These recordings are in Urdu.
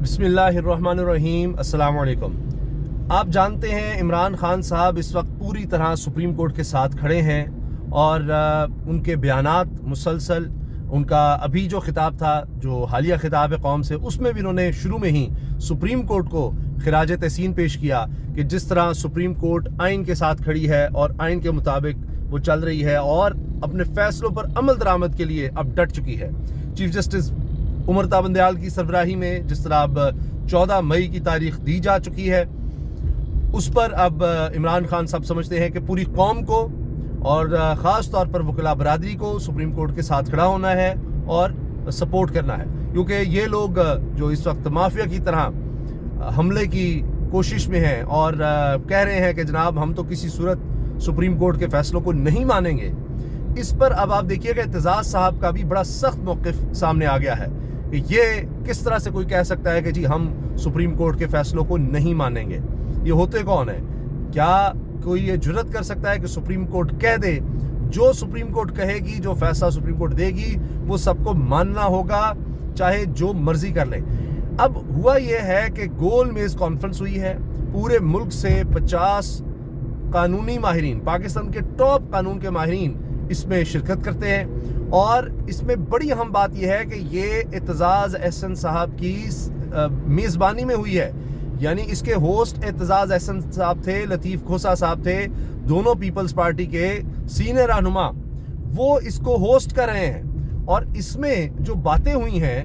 بسم اللہ الرحمن الرحیم۔ السلام علیکم۔ آپ جانتے ہیں عمران خان صاحب اس وقت پوری طرح سپریم کورٹ کے ساتھ کھڑے ہیں اور ان کے بیانات مسلسل، ان کا ابھی جو خطاب تھا، جو حالیہ خطاب ہے قوم سے، اس میں بھی انہوں نے شروع میں ہی سپریم کورٹ کو خراج تحسین پیش کیا کہ جس طرح سپریم کورٹ آئین کے ساتھ کھڑی ہے اور آئین کے مطابق وہ چل رہی ہے اور اپنے فیصلوں پر عمل درآمد کے لیے اب ڈٹ چکی ہے۔ چیف جسٹس امرتا بندیال کی سربراہی میں جس طرح اب 14 مئی کی تاریخ دی جا چکی ہے، اس پر اب عمران خان صاحب سمجھتے ہیں کہ پوری قوم کو اور خاص طور پر وکلاء برادری کو سپریم کورٹ کے ساتھ کھڑا ہونا ہے اور سپورٹ کرنا ہے، کیونکہ یہ لوگ جو اس وقت مافیا کی طرح حملے کی کوشش میں ہیں اور کہہ رہے ہیں کہ جناب ہم تو کسی صورت سپریم کورٹ کے فیصلوں کو نہیں مانیں گے، اس پر اب آپ دیکھیے کہ اعتزاز صاحب کا بھی بڑا سخت موقف سامنے آ گیا ہے کہ یہ کس طرح سے کوئی کہہ سکتا ہے کہ جی ہم سپریم کورٹ کے فیصلوں کو نہیں مانیں گے۔ یہ ہوتے کون ہیں؟ کیا کوئی یہ جرت کر سکتا ہے کہ سپریم کورٹ کہہ دے جو سپریم کورٹ کہے گی، جو فیصلہ سپریم کورٹ دے گی وہ سب کو ماننا ہوگا، چاہے جو مرضی کر لیں؟ اب ہوا یہ ہے کہ گول میز کانفرنس ہوئی ہے، پورے ملک سے 50 قانونی ماہرین، پاکستان کے ٹاپ قانون کے ماہرین اس میں شرکت کرتے ہیں، اور اس میں بڑی اہم بات یہ ہے کہ یہ اعتزاز احسن صاحب کی میزبانی میں ہوئی ہے، یعنی اس کے ہوسٹ اعتزاز احسن صاحب تھے، لطیف کھوسہ صاحب تھے، دونوں پیپلز پارٹی کے سینئر رہنما، وہ اس کو ہوسٹ کر رہے ہیں، اور اس میں جو باتیں ہوئی ہیں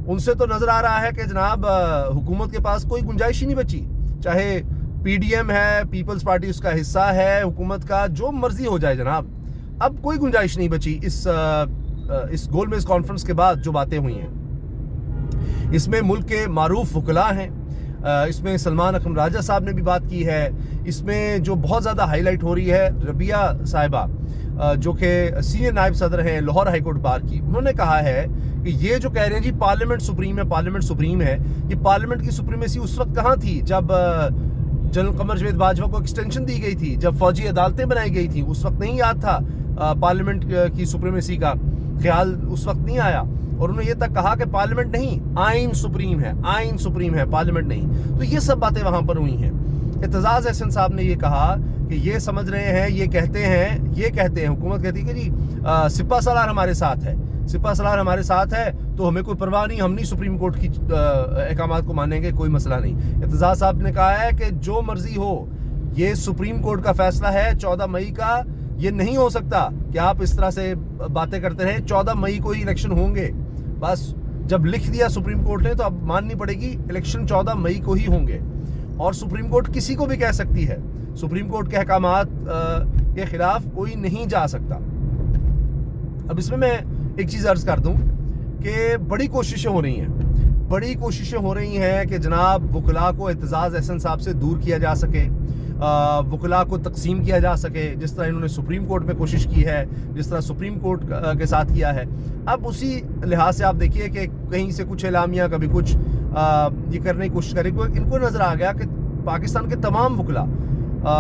ان سے تو نظر آ رہا ہے کہ جناب حکومت کے پاس کوئی گنجائش ہی نہیں بچی، چاہے پی ڈی ایم ہے، پیپلز پارٹی اس کا حصہ ہے حکومت کا، جو مرضی ہو جائے جناب، اب کوئی گنجائش نہیں بچی اس گول میز کانفرنس کے بعد جو باتیں ہوئی ہیں۔ اس میں ملک کے معروف وکلاء ہیں، اس میں سلمان اکرم راجہ صاحب نے بھی بات کی ہے، اس میں جو بہت زیادہ ہائی لائٹ ہو رہی ہے ربیہ صاحبہ جو کہ سینئر نائب صدر ہیں لاہور ہائی کورٹ بار کی، انہوں نے کہا ہے کہ یہ جو کہہ رہے ہیں جی پارلیمنٹ سپریم ہے، پارلیمنٹ سپریم ہے، یہ پارلیمنٹ کی سپریمیسی اس وقت کہاں تھی جب جنرل قمر جاوید باجوہ کو ایکسٹینشن دی گئی تھی، جب فوجی عدالتیں بنائی گئی تھیں، اس وقت نہیں یاد تھا پارلیمنٹ کی سپریمیسی کا خیال، اس وقت نہیں آیا، اور انہوں نے یہ تک کہا کہ پارلیمنٹ نہیں، آئین سپریم ہے، آئین سپریم ہے، پارلیمنٹ نہیں۔ تو یہ سب باتیں وہاں پر ہوئی ہیں۔ اعتزاز احسن صاحب نے یہ کہا کہ یہ سمجھ رہے ہیں، یہ کہتے ہیں حکومت کہتی ہے کہ جی سپہ سالار ہمارے ساتھ ہے، سپہ سالار ہمارے ساتھ ہے تو ہمیں کوئی پرواہ نہیں، ہم نہیں سپریم کورٹ کی احکامات کو مانیں گے، کوئی مسئلہ نہیں۔ اعتزاز صاحب نے کہا ہے کہ جو مرضی ہو، یہ سپریم کورٹ کا فیصلہ ہے 14 مئی کا، یہ نہیں ہو سکتا کہ آپ اس طرح سے باتیں کرتے رہیں، 14 مئی کو ہی الیکشن ہوں گے، بس جب لکھ دیا سپریم کورٹ نے تو اب ماننی پڑے گی، الیکشن 14 مئی کو ہی ہوں گے، اور سپریم کورٹ کسی کو بھی کہہ سکتی ہے، سپریم کورٹ کے احکامات کے خلاف کوئی نہیں جا سکتا۔ اب اس میں ایک چیز عرض کر دوں کہ بڑی کوششیں ہو رہی ہیں کہ جناب وکلاء کو اعتزاز احسن صاحب سے دور کیا جا سکے، وکلاء کو تقسیم کیا جا سکے، جس طرح انہوں نے سپریم کورٹ میں کوشش کی ہے، جس طرح سپریم کورٹ کے ساتھ کیا ہے۔ اب اسی لحاظ سے آپ دیکھیے کہ کہیں سے کچھ اعلامیہ، کبھی کچھ یہ کرنے کی کوشش کرے، ان کو نظر آ گیا کہ پاکستان کے تمام وکلاء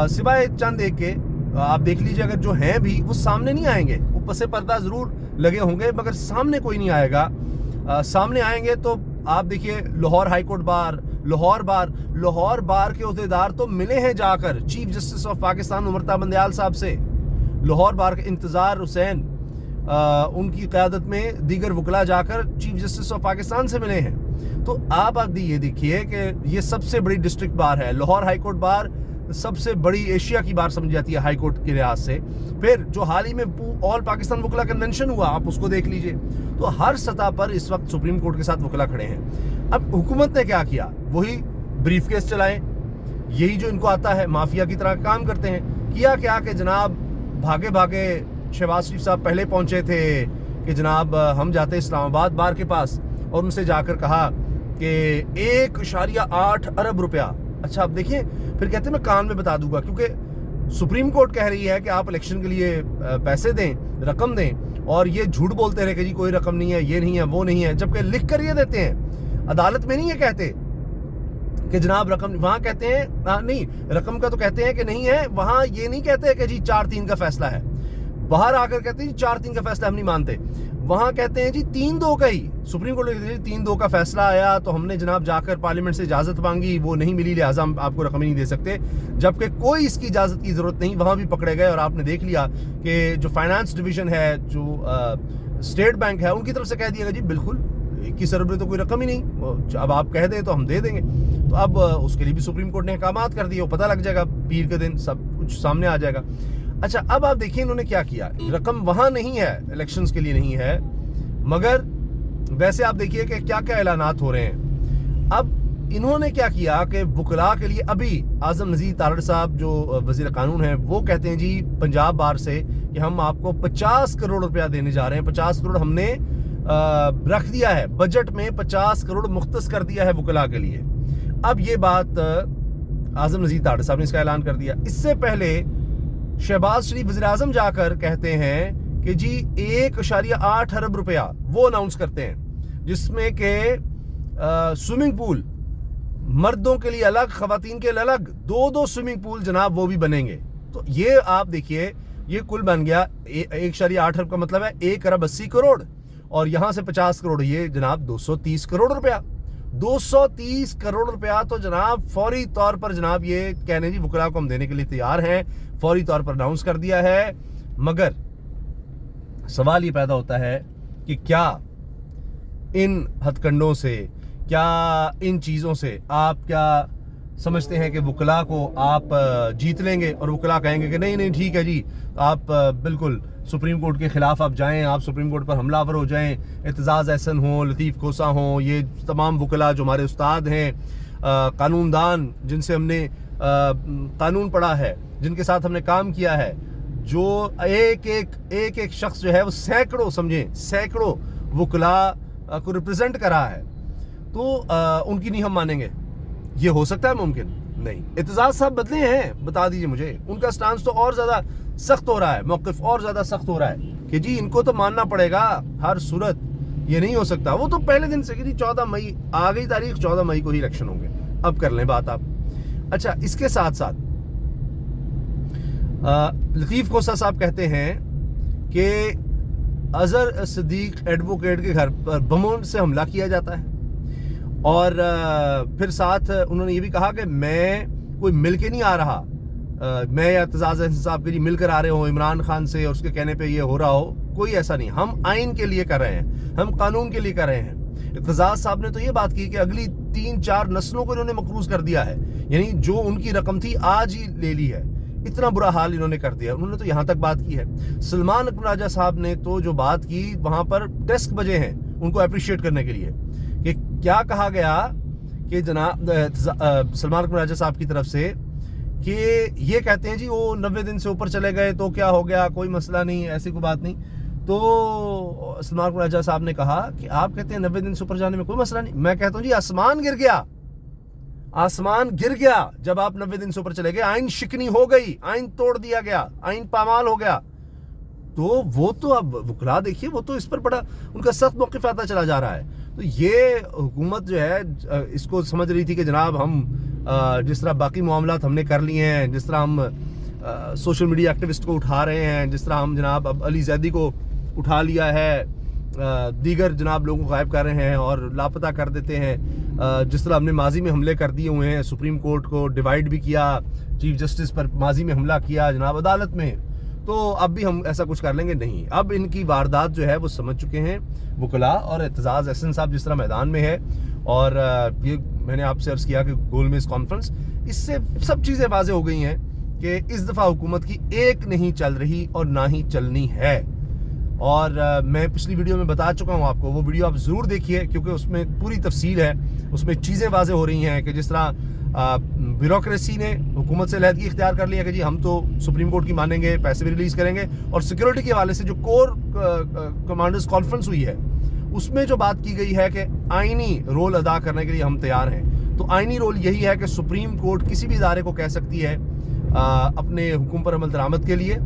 سوائے چند ایک کے، آپ دیکھ لیجئے اگر جو ہیں بھی وہ سامنے نہیں آئیں گے، وہ پس پردہ ضرور لگے ہوں گے مگر سامنے کوئی نہیں آئے گا۔ سامنے آئیں گے تو آپ دیکھیے Lahore high court bar, Lahore بار کے عہدیدار تو ملے ہیں جا کر chief justice of Pakistan Amrita Bandial صاحب سے، لاہور بار کے انتظار حسین ان کی قیادت میں دیگر وکلاء جا کر چیف جسٹس آف پاکستان سے ملے ہیں۔ تو آپ یہ دیکھیے کہ یہ سب سے بڑی ڈسٹرکٹ بار ہے، لاہور ہائی کورٹ بار سب سے بڑی ایشیا کی بار سمجھی جاتی ہے ہائی کورٹ کے لحاظ سے۔ پھر جو حال ہی میں آل پاکستان وکلاء کنونشن ہوا، آپ اس کو دیکھ لیجئے، تو ہر سطح پر اس وقت سپریم کورٹ کے ساتھ وکلاء کھڑے ہیں۔ اب حکومت نے کیا کیا؟ وہی بریف کیس چلائیں، یہی جو ان کو آتا ہے، مافیا کی طرح کام کرتے ہیں۔ کیا کہ جناب بھاگے شہباز شریف صاحب پہلے پہنچے تھے کہ جناب ہم جاتے اسلام آباد بار کے پاس، اور ان سے جا کر کہا کہ 1.8 ارب روپیہ، اچھا اب دیکھیں پھر کہتے ہیں میں کان میں بتا دوں گا، کیونکہ سپریم کورٹ کہہ رہی ہے کہ آپ الیکشن کے لیے پیسے دیں، رقم دیں، اور یہ جھوٹ بولتے رہے کہ جی کوئی رقم نہیں ہے، یہ نہیں ہے، وہ نہیں ہے، جبکہ لکھ کر یہ دیتے ہیں، عدالت میں نہیں یہ کہتے کہ جناب رقم، وہاں کہتے ہیں نہیں، رقم کا تو کہتے ہیں کہ نہیں ہے، وہاں یہ نہیں کہتے کہ جی 4-3 کا فیصلہ ہے، باہر آ کر کہتے ہیں جی 4-3 کا فیصلہ ہم نہیں مانتے۔ وہاں کہتے ہیں جی 3-2 کا ہی سپریم کورٹ نے 3-2 کا فیصلہ آیا تو ہم نے جناب جا کر پارلیمنٹ سے اجازت مانگی، وہ نہیں ملی، لہٰذا ہم آپ کو رقم ہی نہیں دے سکتے، جبکہ کوئی اس کی اجازت کی ضرورت نہیں، وہاں بھی پکڑے گئے۔ اور آپ نے دیکھ لیا کہ جو فائنانس ڈویژن ہے، جو اسٹیٹ بینک ہے، ان کی طرف سے کہہ دیا گیا جی بالکل 21 ارب تو کوئی رقم ہی نہیں، اب آپ کہہ دیں تو ہم دے دیں گے۔ تو اب اس کے لیے بھی سپریم کورٹ نے احکامات کر دیے، وہ پتہ لگ جائے گا پیر کے دن سب کچھ سامنے آ جائے گا۔ اچھا اب آپ دیکھیں انہوں نے کیا کیا، رقم وہاں نہیں ہے، الیکشنز کے لیے نہیں ہے، مگر ویسے آپ دیکھیے کہ کیا کیا اعلانات ہو رہے ہیں۔ اب انہوں نے کیا کیا کہ وکلاء کے لیے ابھی اعظم نذیر تارڑ صاحب جو وزیر قانون ہیں وہ کہتے ہیں جی پنجاب بار سے کہ ہم آپ کو 50 کروڑ روپیہ دینے جا رہے ہیں، 50 کروڑ ہم نے رکھ دیا ہے بجٹ میں، 50 کروڑ مختص کر دیا ہے وکلاء کے لیے۔ اب یہ بات اعظم نذیر تارڑ صاحب نے اس کا اعلان کر دیا۔ اس سے پہلے شہباز شریف وزیر اعظم جا کر کہتے ہیں کہ جی 1.8 ارب روپیہ وہ اناؤنس کرتے ہیں، جس میں کہ سوئمنگ پول مردوں کے لیے الگ، خواتین کے لیے الگ، 2 سوئمنگ پول جناب وہ بھی بنیں گے۔ تو یہ آپ دیکھیے یہ کل بن گیا 1.8 ارب کا مطلب ہے 1 ارب 80 کروڑ، اور یہاں سے 50 کروڑ، یہ جناب 230 کروڑ روپیہ، 230 کروڑ روپیہ تو جناب فوری طور پر جناب یہ کہنے جی وکلاء کو ہم دینے کے لیے تیار ہیں، فوری طور پر اناؤنس کر دیا ہے۔ مگر سوال یہ پیدا ہوتا ہے کہ کیا ان ہتھ کنڈوں سے، کیا ان چیزوں سے آپ کیا سمجھتے ہیں کہ وکلاء کو آپ جیت لیں گے، اور وکلاء کہیں گے کہ نہیں نہیں ٹھیک ہے جی آپ بالکل سپریم کورٹ کے خلاف آپ جائیں، آپ سپریم کورٹ پر حملہ آور ہو جائیں، اعتزاز احسن ہوں، لطیف کھوسہ ہوں، یہ تمام وکلاء جو ہمارے استاد ہیں، قانون دان، جن سے ہم نے قانون پڑھا ہے، جن کے ساتھ ہم نے کام کیا ہے، جو ایک شخص جو ہے وہ سینکڑوں وکلاء کو ریپرزینٹ کر رہا ہے، تو ان کی نہیں ہم مانیں گے؟ یہ ہو سکتا ہے ممکن؟ نہیں۔ اعتزاز صاحب بدلے ہیں، بتا دیجئے مجھے، ان کا سٹانس تو اور زیادہ سخت ہو رہا ہے، موقف اور زیادہ سخت ہو رہا ہے کہ جی ان کو تو ماننا پڑے گا ہر صورت، یہ نہیں ہو سکتا۔ وہ تو پہلے دن سے کہ جی 14 مئی آ گئی تاریخ، 14 مئی کو ہی الیکشن ہوں گے، اب کر لیں بات آپ۔ اچھا اس کے ساتھ ساتھ لطیف کھوسہ صاحب کہتے ہیں کہ اظہر صدیق ایڈوکیٹ کے گھر پر بموں سے حملہ کیا جاتا ہے، اور پھر ساتھ انہوں نے یہ بھی کہا کہ میں کوئی مل کے نہیں آ رہا، میں یا اعتزاز احسن صاحب کے جی مل کر آ رہے ہوں عمران خان سے اور اس کے کہنے پہ یہ ہو رہا ہو، کوئی ایسا نہیں، ہم آئین کے لیے کر رہے ہیں، ہم قانون کے لیے کر رہے ہیں۔ اعتزاز صاحب نے تو یہ بات کی کہ اگلی 3-4 نسلوں کو انہوں نے مقروض کر دیا ہے، یعنی جو ان کی رقم تھی آج ہی لے لی ہے، اتنا برا حال انہوں نے کر دیا، انہوں نے تو یہاں تک بات کی ہے۔ سلمان اکمل راجہ صاحب نے تو جو بات کی وہاں پر ڈیسک بجے ہیں ان کو اپریشیٹ کرنے کے لیے، کہ کیا کہا گیا کہ جناب سلمان اکمل راجہ صاحب کی طرف سے کہ یہ کہتے ہیں جی وہ 90 دن سے اوپر چلے گئے تو کیا ہو گیا، کوئی مسئلہ نہیں، ایسی کوئی بات نہیں۔ تو سلمان اکمل راجہ صاحب نے کہا کہ آپ کہتے ہیں 90 دن سے اوپر جانے میں کوئی مسئلہ نہیں، میں کہتا ہوں جی آسمان گر گیا، آسمان گر گیا جب آپ 90 دن سے اوپر چلے گئے، آئین شکنی ہو گئی، آئین توڑ دیا گیا، آئین پامال ہو گیا۔ تو وہ تو اب وکلاء دیکھیے وہ تو اس پر بڑا ان کا سخت موقف آتا چلا جا رہا ہے۔ تو یہ حکومت جو ہے اس کو سمجھ رہی تھی کہ جناب ہم جس طرح باقی معاملات ہم نے کر لیے ہیں، جس طرح ہم سوشل میڈیا ایکٹیوسٹ کو اٹھا رہے ہیں، جس طرح ہم جناب اب علی زیدی کو اٹھا لیا ہے، دیگر جناب لوگوں کو غائب کر رہے ہیں اور لاپتہ کر دیتے ہیں، جس طرح ہم نے ماضی میں حملے کر دیے ہوئے ہیں، سپریم کورٹ کو ڈیوائیڈ بھی کیا، چیف جسٹس پر ماضی میں حملہ کیا جناب عدالت میں، تو اب بھی ہم ایسا کچھ کر لیں گے؟ نہیں، اب ان کی واردات جو ہے وہ سمجھ چکے ہیں وکلاء، اور اعتزاز احسن صاحب جس طرح میدان میں ہے، اور یہ میں نے آپ سے عرض کیا کہ گول میز کانفرنس، اس سے سب چیزیں واضح ہو گئی ہیں کہ اس دفعہ حکومت کی ایک نہیں چل رہی اور نہ ہی چلنی ہے۔ اور میں پچھلی ویڈیو میں بتا چکا ہوں آپ کو، وہ ویڈیو آپ ضرور دیکھیے کیونکہ اس میں پوری تفصیل ہے، اس میں چیزیں واضح ہو رہی ہیں کہ جس طرح بیوروکریسی نے حکومت سے علیحدگی اختیار کر لیا کہ جی ہم تو سپریم کورٹ کی مانیں گے، پیسے بھی ریلیز کریں گے، اور سیکیورٹی کے حوالے سے جو کور کمانڈرز کانفرنس ہوئی ہے اس میں جو بات کی گئی ہے کہ آئینی رول ادا کرنے کے لیے ہم تیار ہیں، تو آئینی رول یہی ہے کہ سپریم کورٹ کسی بھی ادارے کو کہہ سکتی ہے اپنے حکم پر عمل درآمد کے لیے،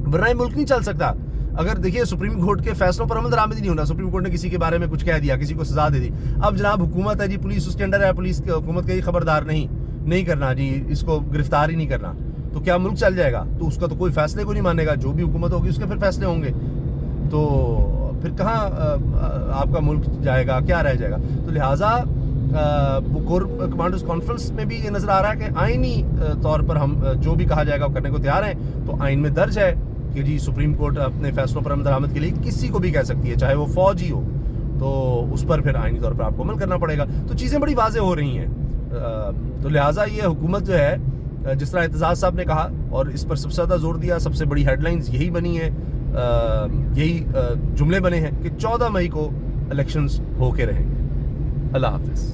ورنہ ملک نہیں چل سکتا۔ اگر دیکھیے سپریم کورٹ کے فیصلوں پر عمل درآمد نہیں ہونا، سپریم کورٹ نے کسی کے بارے میں کچھ کہہ دیا، کسی کو سزا دے دی، اب جناب حکومت ہے جی، پولیس اس کے انڈر ہے، پولیس حکومت کا ہی خبردار نہیں کرنا جی، اس کو گرفتار ہی نہیں کرنا، تو کیا ملک چل جائے گا؟ تو اس کا تو کوئی فیصلے کو نہیں مانے گا، جو بھی حکومت ہوگی اس کے پھر فیصلے ہوں گے۔ تو پھر کہاں آپ کا ملک جائے گا, کیا رہ جائے گا. تو لہٰذا کور کمانڈرز کانفرنس میں بھی یہ نظر آ رہا ہے کہ آئینی طور پر ہم جو بھی کہا جائے گا وہ کرنے کو تیار ہیں. تو آئین میں درج ہے کہ جی سپریم کورٹ اپنے فیصلوں پر عمل درآمد کے لیے کسی کو بھی کہہ سکتی ہے, چاہے وہ فوج ہی ہو, تو اس پر پھر آئینی طور پر آپ کو عمل کرنا پڑے گا. تو چیزیں بڑی واضح ہو رہی ہیں. تو لہٰذا یہ حکومت جو ہے, جس طرح اعتزاز صاحب نے کہا اور اس پر سب سے زیادہ زور دیا, سب سے بڑی ہیڈ لائنز یہی بنی ہیں, یہی جملے بنے ہیں کہ 14 مئی کو الیکشنز ہو کے رہیں گے. اللہ حافظ.